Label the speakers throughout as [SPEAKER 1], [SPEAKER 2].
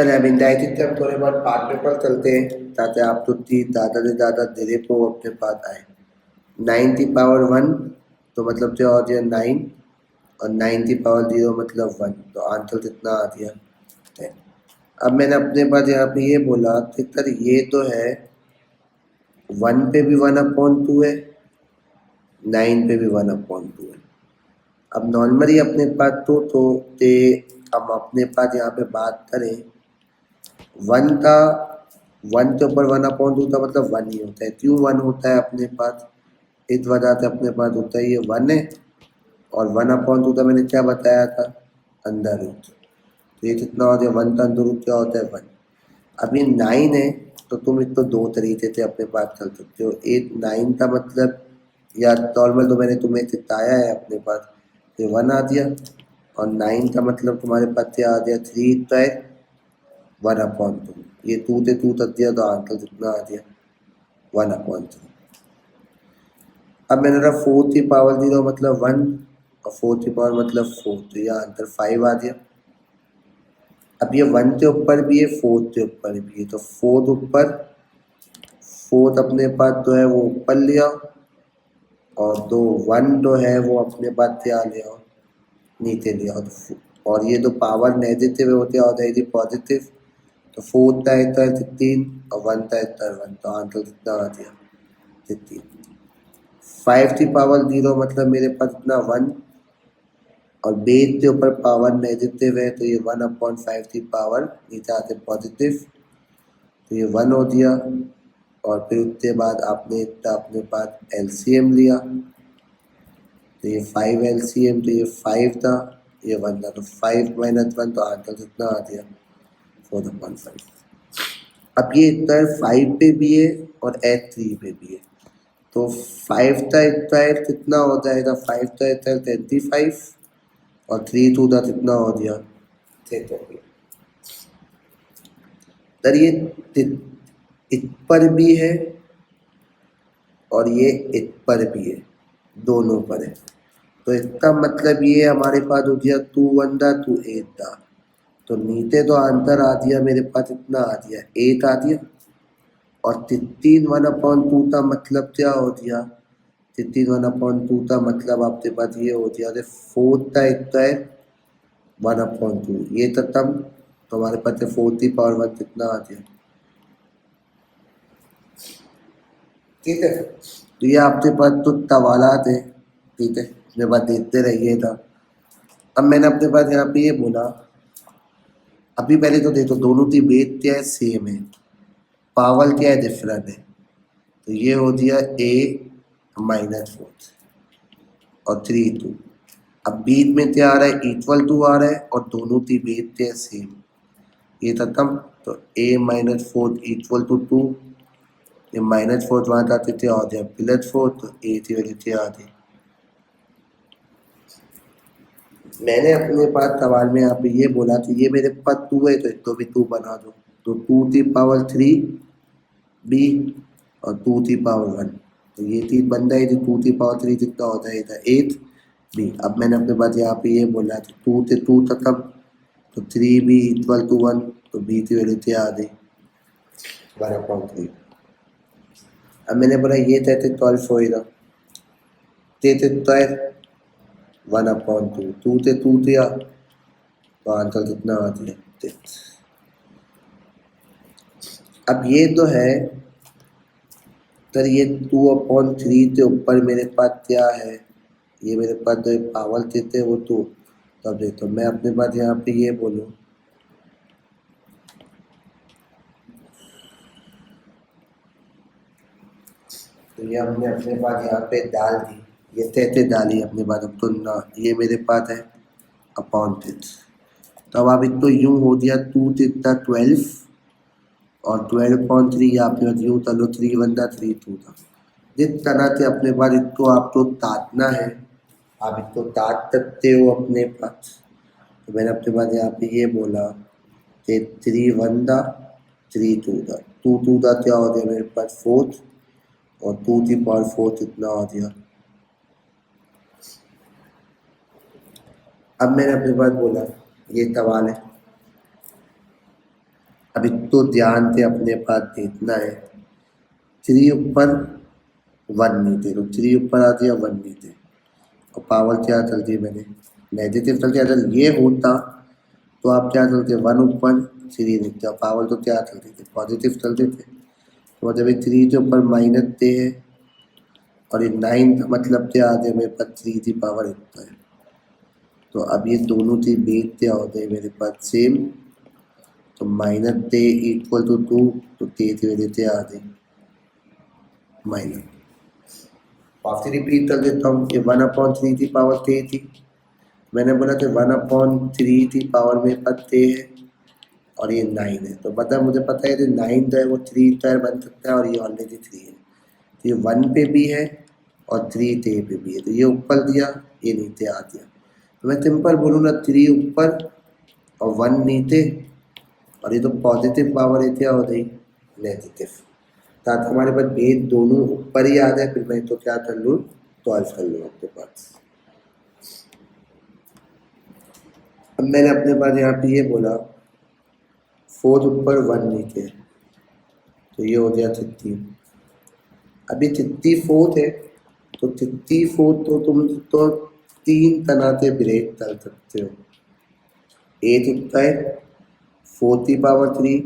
[SPEAKER 1] तनाबिन दायित्व हम थोड़े बहुत पार्ट पेपर चलते हैं ताकि आप तो दादा से दादा धीरे को अपने पास आए 9 की पावर 1 तो मतलब क्या हो गया 9 और 9 की पावर 0 मतलब 1 तो आंसर कितना आ गया 10। अब मैंने अपने पास यहाँ पे ये बोला कि सर ये तो है 1 पे भी 1/2 है 9 पे भी 1/2 है। अब नॉर्मली अपने पास तो ते हम अपने पास यहाँ पे बात करें 1 का 1 के ऊपर 1/2 था मतलब 1 ही होता है। क्यों 1 होता है अपने पास? इस वजह से अपने पास होता है ये 1 है और 1/2 था मैंने क्या बताया था अंडर रूट। तो ये कितना हो गया 1 का अंडर रूट क्या होता है 1। अब ये 9 है तो तुम इसको दो तरीके से अपने पास चल सकते हो। एक 9 का मतलब या नॉर्मल तो मैंने तुम्हें सिखाया है अपने पास ये 1 आ दिया और 9 का मतलब तुम्हारे पास क्या आ गया 3 तो है 1/2 ये 2 से 2 तक दिया तो आंसर कितना आ गया 1/3। अब मैंने रहा 4 की पावर 0 मतलब 1 और 4 की पावर मतलब 4 तो यह आंसर 5 आ गया। अब ये 1 के ऊपर भी है 4 के ऊपर भी है तो 4 ऊपर 4 अपने पास जो है वो ऊपर लिया और दो 1 जो है वो अपने पास क्या लिया नीचे लिया और ये जो पावर नेगेटिव है वो क्या हो जाएगी पॉजिटिव। तो 4 का इतना 16 और 1 का इतना 1 तो आंसर कितना आ गया 16। 5 की पावर 0 मतलब मेरे पास इतना 1 और बेस के ऊपर पावर नेगेटिव है तो ये 1/5 की पावर नीचे आते पॉजिटिव तो ये 1 हो दिया। और फिर उसके बाद आपने अपने पास एलसीएम लिया तो ये 5 एलसीएम तो ये 5 था ये 1 था तो 5 - 1 तो आंसर कितना आ गया 4/5। अब ये इतना 5 पे भी है और H3 पे भी है तो 5 का इतना कितना हो जाएगा 5 का इतना 25 और 3 2 का कितना हो गया 6। सर ये इस पर भी है और ये इस पर भी है दोनों पर है तो इसका मतलब ये हमारे पास हो गया 2 1 दा 2 8 दा तो नीचे तो आंसर आ दिया मेरे पास इतना आ दिया 8 आ दिया और 16 1/2 का मतलब क्या हो गया 16 1/2 का मतलब आपके पास ये हो गया 4 का इतना है 1/2 ये तो तब तो हमारे पास 4 की पावर 1 कितना आ गया ठीक है। तो ये आपके पास तो सवालात है ठीक है अपने पास देखते रहिएगा। अब मैंने अपने पास यहाँ पे ये बोला अभी पहले तो देखो दोनों की बेस क्या है सेम है पावर क्या है डिफरेंट है तो ये हो दिया a -4 और 3 2। अब बीच में क्या आ रहा है इक्वल टू आ रहा है और दोनों की बेस क्या है सेम ये खत्म तो a -4 इक्वल टू 2 ये -4 वहाँ जाते थे आ जाए +4 तो a की वैल्यू क्या आ गई। मैंने अपने पास सवाल में यहाँ पे ये बोला कि ये मेरे पास 2 है तो इसको भी 2 बना दो तो 2 की पावर 3 b और 2 की पावर 1 तो ये चीज बन जाएगी 2 की पावर 3 कितना हो जाएगा 8 b। अब मैंने अपने पास यहाँ पे ये बोला कि 2 से 2 तक हम तो 3b इक्वल टू 1 तो b की वैल्यू क्या आ गई 1/3। अब मैंने बोला ये कहते 12 होएगा कहते 1/2 2 से 2 दिया तो आंसर कितना आ दिया 6। अब ये तो है सर ये 2/3 के ऊपर मेरे पास क्या है ये मेरे पास जो पावर देते हैं वो 2 तब देखो मैं अपने पास यहाँ पे ये बोलूँ तो ये हमने अपने पास यहाँ पे डाल दी ये तहते डाली अपने पास अब तो ना ये मेरे पास है अपॉन 6 तो अब आप इतना यूँ हो दिया 2 से 12 और 12/3 आपके पास यूँ चलो 3 1 3 2 था जिस तरह से अपने पास इसको आपको तातना है आप इसको ताक सकते हो अपने पास। तो मैंने अपने पास यहाँ पे ये बोला कि 3 1 दा 3 2 दा 2 2 दा क्या हो गया मेरे पास 4 और 2 की पावर 4 कितना हो गया। अब मैंने अपने पास बोला ये सवाल है अब तो ध्यान से अपने पास देखना है, 3 ऊपर 1 नीचे, तो 3 ऊपर आ दिया 1 नीचे और पावर क्या चलती है मैंने नेगेटिव चलती है। अगर ये होता तो आप क्या चलते 1 ऊपर 3 नीचे, पावर तो क्या चलती थी पॉजिटिव चलते थे। तो मतलब ये 3 के ऊपर माइनस थे है और ये 9 मतलब क्या आ गया मेरे पास 3 की पावर इतना है। तो अब ये दोनों चीज बेस क्या होते हैं मेरे पास सेम, तो माइनस थे इक्वल टू 2, तो थे की वजह से आ गई माइनस। वापस रिपीट कर देता हूँ कि 1/3 की पावर थे थी, मैंने बोला था 1/3 की पावर मेरे पास थे है और ये 9 है। तो मतलब मुझे पता है कि 9 जो है वो 3 स्क्वायर बन सकता है और ये ऑलरेडी 3 है। तो ये 1 पे भी है और 3 टे पे भी है, तो ये ऊपर दिया ये नीचे आ दिया। तो मैं सिंपल बोलूँ ना 3 ऊपर और 1 नीचे, और ये तो पॉजिटिव पावर है क्या हो गई नेगेटिव। ताकि हमारे पास बेस दोनों ऊपर ही आ जाए, फिर मैं तो क्या कर लूँ सॉल्व कर लूँ अपने पास। अब मैंने अपने पास यहाँ पे ये बोला 4 ऊपर 1 नीचे, तो ये हो गया 30। अभी 34 है, तो 34 तो तुम तो 3 तरह से ब्रेक कर सकते हो। एक होता है 4 की पावर 3,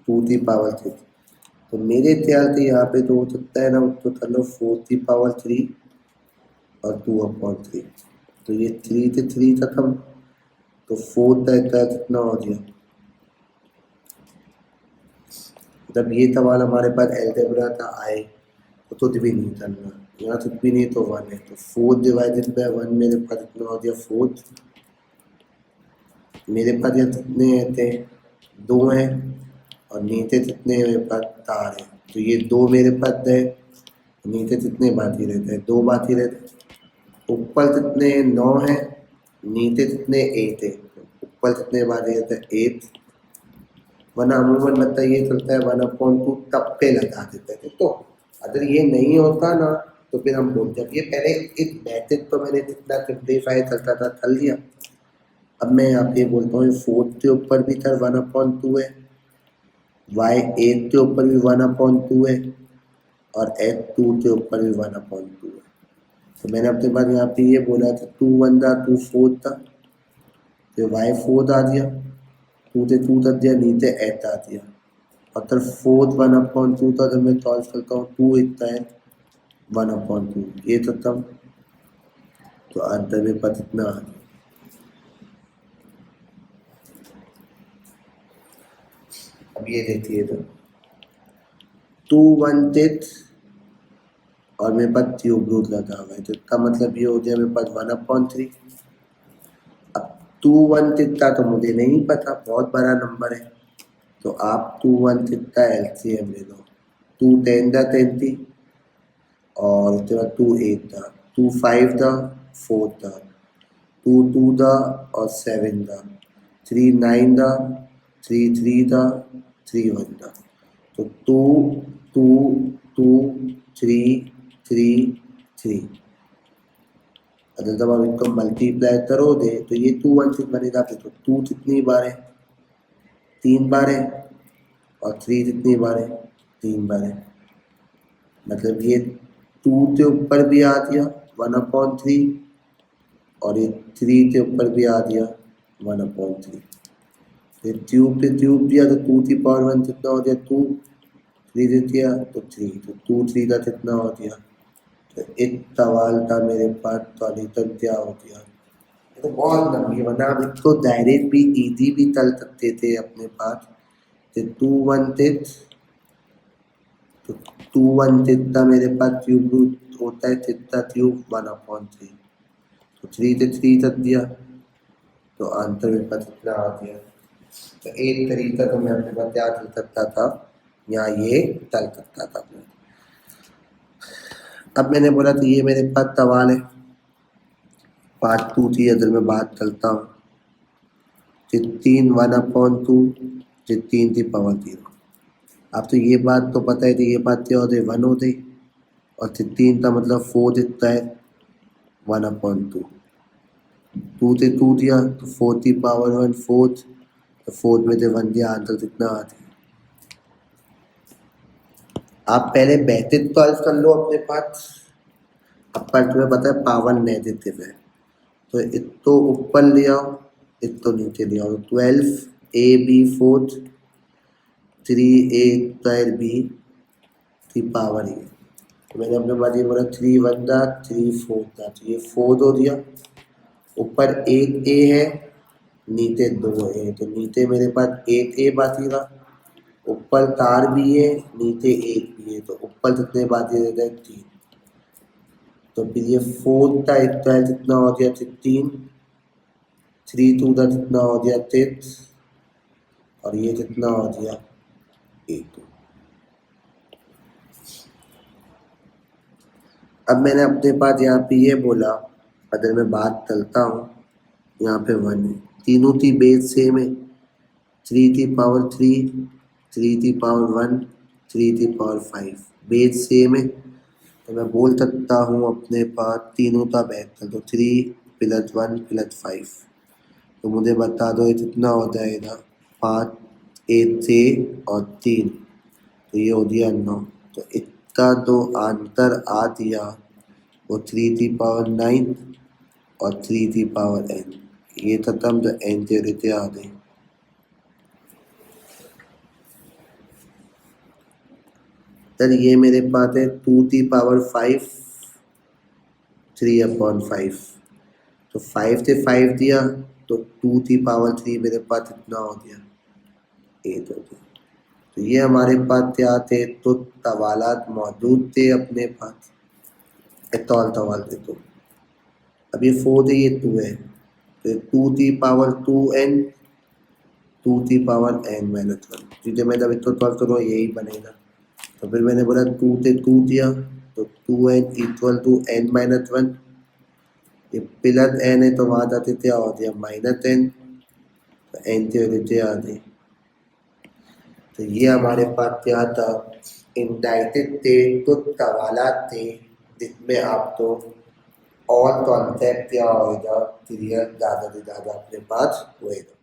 [SPEAKER 1] 2 की पावर 6। तो मेरे ख्याल से यहाँ पे तो हो सकता है ना, तो कर लो 4 की पावर 3 और 2/3। तो ये 3 से 3 खत्म, तो 4 का कितना हो गया। जब ये सवाल हमारे पास अलजेब्रा का आए तो कुछ भी नहीं करना, यहाँ कुछ भी नहीं तो 1 है, तो 4 डिवाइडेड बाय 1 मेरे पास कितना हो गया 4। मेरे पास यहाँ कितने थे 2 हैं और नीचे कितने मेरे पास 4 है, तो ये 2 मेरे पास है, नीचे कितने बाकी रहते हैं 2 बाकी रहते। ऊपर कितने 9 है, नीचे कितने 8 है, ऊपर कितने बाकी रहते हैं 8। वरना अमूमन मतलब ये चलता है 1/2 तब पे लगा देते थे। तो अगर ये नहीं होता ना तो फिर हम बोलते ये पहले एक मैथड तो मैंने जितना सिंप्लीफाई करता था कर लिया। अब मैं यहाँ पे बोलता हूँ 4 के ऊपर भी सर 1/2 है, y8 के ऊपर भी 1/2 है और x2 के ऊपर भी 1/2 है। तो मैंने अपने पास यहाँ पे ये बोला था 2 1 था 2 4 था, तो y4 आ दिया, 2 से 2 तक दिया, नीचे x आ दिया और फिर 4 1/2 था। जब मैं सॉल्व करता हूँ 2 इतना है 1/2 ये खत्म, तो आंसर में पास इतना आ गया। अब ये देखिए तो 2 1 6 और मेरे पास क्यूब रूट लगा हुआ है, तो इसका मतलब ये हो गया मेरे पास 1/3। अब 2 1 6 का तो मुझे नहीं पता, बहुत बड़ा नंबर है, तो आप 2 1 6 का एलसीएम ले लो। 2 10 था 30 और उसके बाद 2 8 था, 2 5 था 4 था, 2 2 था और 7 था, 3 9 था, 3 3 था, 3 1 था। तो 2 2 2 3 3 3। अगर जब आप इनको मल्टीप्लाई करोगे तो ये 2 1 6 बनेगा। फिर तो 2 कितनी बार है 3 बार है और 3 कितनी बार है 3 बार है। मतलब ये 2 के ऊपर भी आ दिया 1/3 और ये 3 के ऊपर भी आ दिया 1/3। फिर ट्यूब पे ट्यूब दिया तो 2 की पावर 1 कितना हो गया 2, 3 दे दिया तो 3, तो 2 3 का कितना हो गया। तो एक सवाल था मेरे पास, सॉल्यूशन क्या हो गया। ये तो बहुत लंबी, वरना आप इसको डायरेक्ट भी इजी भी चल सकते थे अपने पास। तो 2 1 6, तो 2 1 6 का मेरे पास क्यूब रूट होता है 6 का क्यूब 1/3, तो 3 से 3 तक दिया, तो आंसर मेरे पास इतना आ गया। तो एक तरीका तो मैं अपने पास क्या चल सकता था, यहाँ ये चल सकता था। अब मैंने बोला तो ये मेरे पास सवाल है पार्ट 2 की, अगर मैं बात करता हूँ 3 1/2 3 की पावर 0। अब तो ये बात तो पता है थी, ये बात क्या होती 1 होती और 3 का मतलब 4 दिखता है 1/2। 2 से 2 दिया तो 4 की पावर 1 4, तो 4 में से 1 दिया, आंसर कितना आती है आप पहले बेसिक सॉल्व कर लो अपने पास। आपका तुम्हें पता है पावर नेगेटिव है, तो इत तो ऊपर ले आओ, इत तो नीचे ले आओ। 12ab4 3a2b 3 पावर ए। तो मैंने अपने पास ये बोला 3 1 था, 3 4 था, तो ये 4 हो दिया। ऊपर 8a है, नीचे 2a है, तो नीचे मेरे पास 8a बाकी था। ऊपर 4 भी है, नीचे 1 भी है, तो ऊपर कितने बाकी रहते हैं? 3। तो फिर ये 4 था, इतना है, कितना हो गया? 16। 3 2 था, कितना हो गया? 6। और ये कितना हो गया? 8। अब मैंने अपने पास यहाँ पे ये बोला, अगर मैं बात करता हूँ, यहाँ पे 1 है, तीनों की बेस सेम है, 3 की पावर 3, 3 की पावर 1, 3 की पावर 5, बेस सेम है। तो मैं बोल सकता हूँ अपने पास तीनों का बेहतर, तो 3 + 1 + 5। तो मुझे बता दो ये कितना हो जाएगा? 5 1 6 और 3, तो ये हो गया 9। तो इसका जो आंसर आ दिया वो 3 की पावर 9 और 3 की पावर n। ये खत्म, तो n के रीते आ गई। सर ये मेरे पास है 2 की पावर 5 3/5। तो 5 से 5 दिया, तो 2 की पावर 3 मेरे पास कितना हो गया? 8 हो गया। तो ये हमारे पास क्या थे? तो सवालात मौजूद थे अपने पास। एतौल सवाल थे। तो अब ये 4 है, ये 2 है, तो 2 की पावर 2n, 2 की पावर n-1। क्योंकि मैं जब इसको सॉल्व करूँगा यही बनेगा। तो फिर मैंने बोला 2 से 2 दिया, तो 2n = n-1। ये प्लस n है, तो वहाँ जाते क्या हो गया? -n। तो n की वजह आ गई। तो ये हमारे पास क्या था? इंडाइटेड थे, कुछ सवालात थे जिसमें आपको और कॉन्सेप्ट क्या होगा क्लियर ज़्यादा से ज़्यादा अपने पास होएगा।